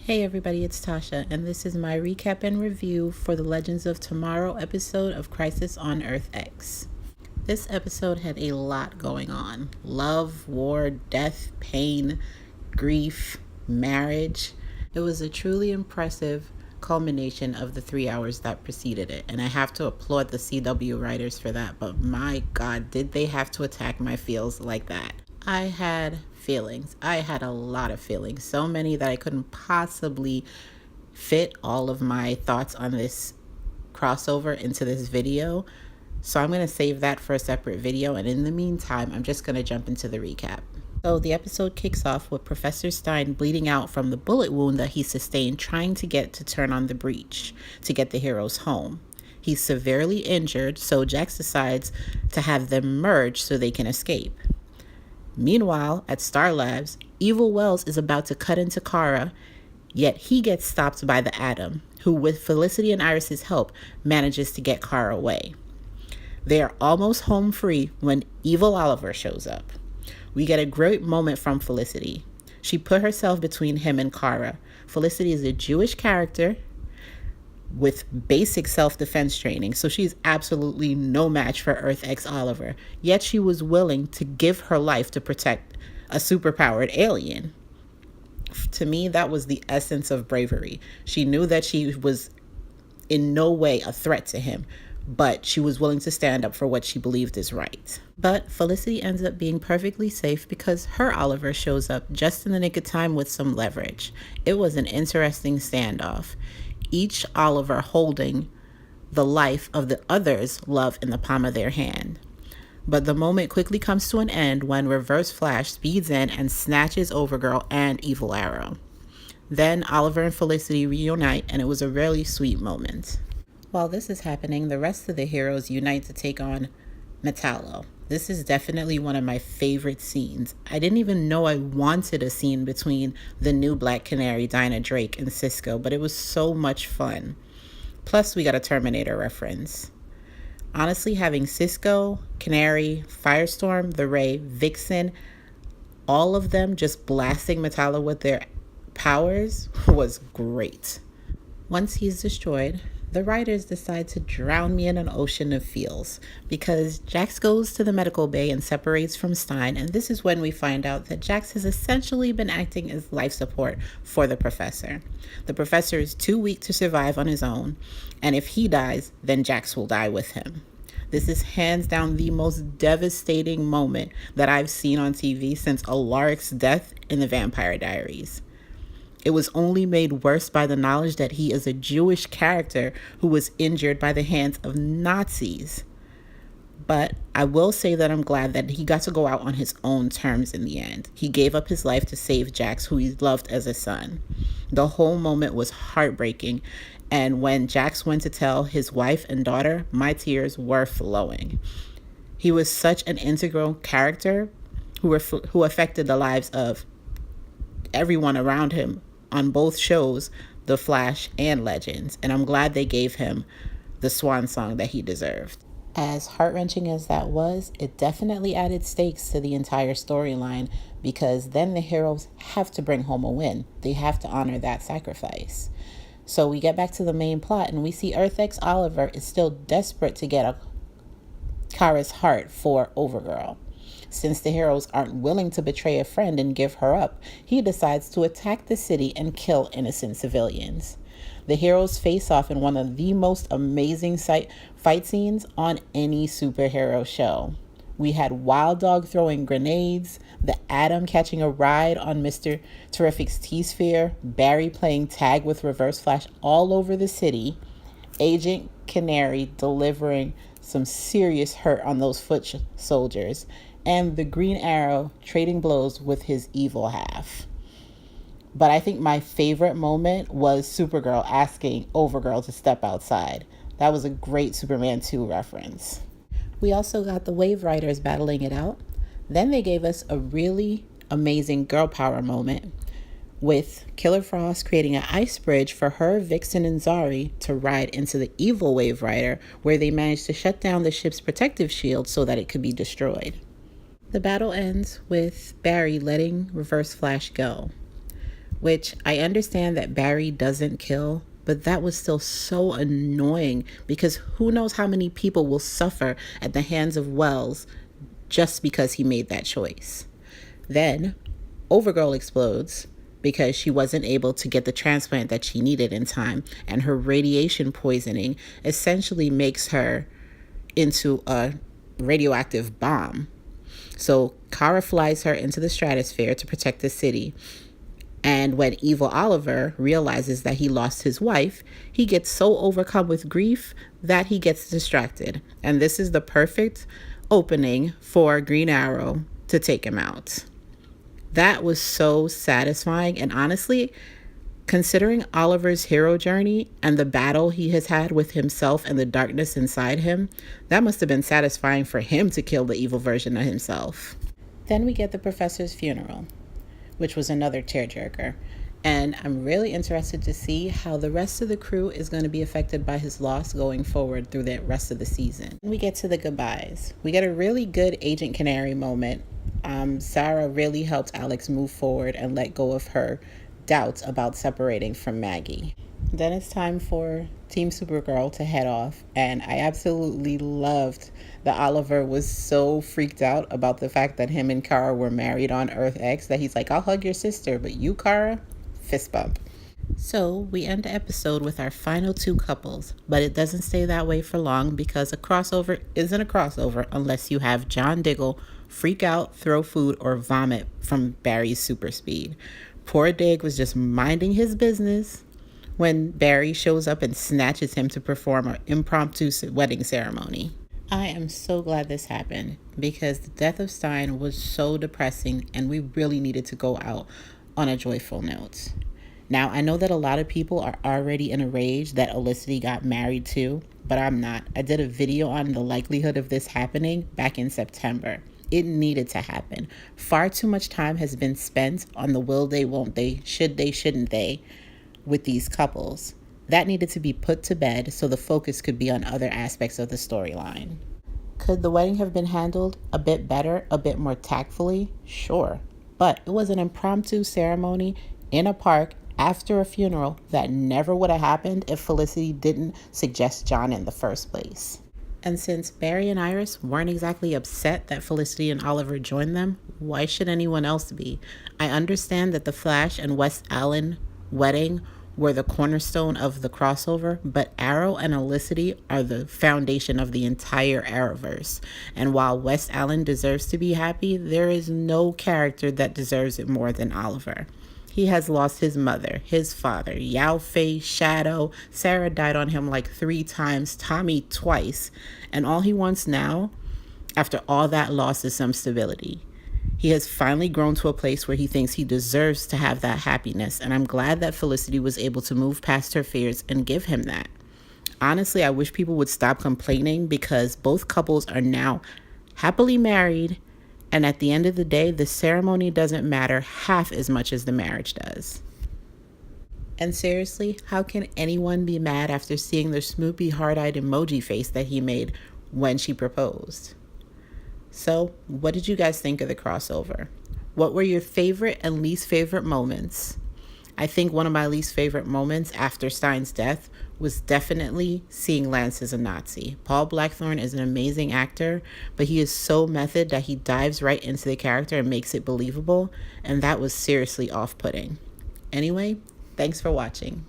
Hey everybody, it's Tasha, and this is my recap and review for the Legends of Tomorrow episode of Crisis on Earth X. This episode had a lot going on. Love, war, death, pain, grief, marriage. It was a truly impressive culmination of the 3 hours that preceded it, and I have to applaud the CW writers for that, but my God, did they have to attack my feels like that. I had feelings. I had a lot of feelings, so many that I couldn't possibly fit all of my thoughts on this crossover into this video. So I'm going to save that for a separate video, and in the meantime, I'm just going to jump into the recap. So the episode kicks off with Professor Stein bleeding out from the bullet wound that he sustained trying to get to turn on the breach to get the heroes home. He's severely injured, so Jax decides to have them merge so they can escape. Meanwhile, at Star Labs, Evil Wells is about to cut into Kara, yet he gets stopped by the Atom, who with Felicity and Iris's help manages to get Kara away. They are almost home free when Evil Oliver shows up. We get a great moment from Felicity. She put herself between him and Kara. Felicity is a Jewish character with basic self-defense training, so she's absolutely no match for Earth X Oliver, yet she was willing to give her life to protect a superpowered alien. To me, that was the essence of bravery. She knew that she was in no way a threat to him, but she was willing to stand up for what she believed is right. But Felicity ends up being perfectly safe because her Oliver shows up just in the nick of time with some leverage. It was an interesting standoff, each Oliver holding the life of the other's love in the palm of their hand. But the moment quickly comes to an end when Reverse Flash speeds in and snatches Overgirl and Evil Arrow. Then Oliver and Felicity reunite, and it was a really sweet moment. While this is happening, the rest of the heroes unite to take on Metallo. This is definitely one of my favorite scenes. I didn't even know I wanted a scene between the new Black Canary, Dinah Drake, and Cisco, but it was so much fun. Plus, we got a Terminator reference. Honestly, having Cisco, Canary, Firestorm, the Ray, Vixen, all of them just blasting Metallo with their powers was great. Once he's destroyed, the writers decide to drown me in an ocean of feels because Jax goes to the medical bay and separates from Stein, and this is when we find out that Jax has essentially been acting as life support for the professor. The professor is too weak to survive on his own, and if he dies, then Jax will die with him. This is hands down the most devastating moment that I've seen on TV since Alaric's death in the Vampire Diaries. It was only made worse by the knowledge that he is a Jewish character who was injured by the hands of Nazis. But I will say that I'm glad that he got to go out on his own terms in the end. He gave up his life to save Jax, who he loved as a son. The whole moment was heartbreaking, and when Jax went to tell his wife and daughter, my tears were flowing. He was such an integral character who affected the lives of everyone around him on both shows, The Flash and Legends, and I'm glad they gave him the swan song that he deserved. As heart-wrenching as that was, it definitely added stakes to the entire storyline because then the heroes have to bring home a win. They have to honor that sacrifice. So we get back to the main plot and we see Earth X Oliver is still desperate to get Kara's heart for Overgirl. Since the heroes aren't willing to betray a friend and give her up, he decides to attack the city and kill innocent civilians. The heroes face off in one of the most amazing fight scenes on any superhero show. We had Wild Dog throwing grenades, the Atom catching a ride on Mr. Terrific's T-Sphere, Barry playing tag with Reverse Flash all over the city, Agent Canary delivering some serious hurt on those foot soldiers, and the Green Arrow trading blows with his evil half. But I think my favorite moment was Supergirl asking Overgirl to step outside. That was a great Superman 2 reference. We also got the Wave Riders battling it out. Then they gave us a really amazing girl power moment with Killer Frost creating an ice bridge for her, Vixen, and Zari to ride into the evil Wave Rider, where they managed to shut down the ship's protective shield so that it could be destroyed. The battle ends with Barry letting Reverse Flash go. which I understand that Barry doesn't kill, but that was still so annoying because who knows how many people will suffer at the hands of Wells just because he made that choice. Then Overgirl explodes because she wasn't able to get the transplant that she needed in time, and her radiation poisoning essentially makes her into a radioactive bomb. So Kara flies her into the stratosphere to protect the city. And when evil Oliver realizes that he lost his wife, he gets so overcome with grief that he gets distracted. And this is the perfect opening for Green Arrow to take him out. That was so satisfying. And honestly, considering Oliver's hero journey and the battle he has had with himself and the darkness inside him, that must have been satisfying for him to kill the evil version of himself. Then we get the professor's funeral, which was another tearjerker. And I'm really interested to see how the rest of the crew is going to be affected by his loss going forward through the rest of the season. We get to the goodbyes. We get a really good Agent Canary moment. Sarah really helped Alex move forward and let go of her doubts about separating from Maggie. Then it's time for Team Supergirl to head off, and I absolutely loved that Oliver was so freaked out about the fact that him and Kara were married on Earth X that he's like, I'll hug your sister, but you, Kara? Fist bump. So we end the episode with our final two couples, but it doesn't stay that way for long because a crossover isn't a crossover unless you have John Diggle freak out, throw food, or vomit from Barry's super speed. Poor Dig was just minding his business when Barry shows up and snatches him to perform an impromptu wedding ceremony. I am so glad this happened because the death of Stein was so depressing and we really needed to go out on a joyful note. Now, I know that a lot of people are already in a rage that Olicity got married too, but I'm not. I did a video on the likelihood of this happening back in September. It needed to happen. Far too much time has been spent on the will they, won't they, should they, shouldn't they with these couples. That needed to be put to bed so the focus could be on other aspects of the storyline. Could the wedding have been handled a bit better, a bit more tactfully? Sure. But it was an impromptu ceremony in a park after a funeral that never would have happened if Felicity didn't suggest John in the first place. And since Barry and Iris weren't exactly upset that Felicity and Oliver joined them, why should anyone else be? I understand that the Flash and West Allen wedding were the cornerstone of the crossover, but Arrow and Olicity are the foundation of the entire Arrowverse. And while West Allen deserves to be happy, there is no character that deserves it more than Oliver. He has lost his mother, his father, Yao Fei, Shadow. Sarah died on him like 3 times, Tommy twice. And all he wants now, after all that loss, is some stability. He has finally grown to a place where he thinks he deserves to have that happiness. And I'm glad that Felicity was able to move past her fears and give him that. Honestly, I wish people would stop complaining because both couples are now happily married. And at the end of the day, the ceremony doesn't matter half as much as the marriage does. And seriously, how can anyone be mad after seeing the smoopy hard-eyed emoji face that he made when she proposed? So, what did you guys think of the crossover? What were your favorite and least favorite moments? I think one of my least favorite moments after Stein's death was definitely seeing Lance as a Nazi. Paul Blackthorne is an amazing actor, but he is so method that he dives right into the character and makes it believable, and that was seriously off-putting. Anyway, thanks for watching.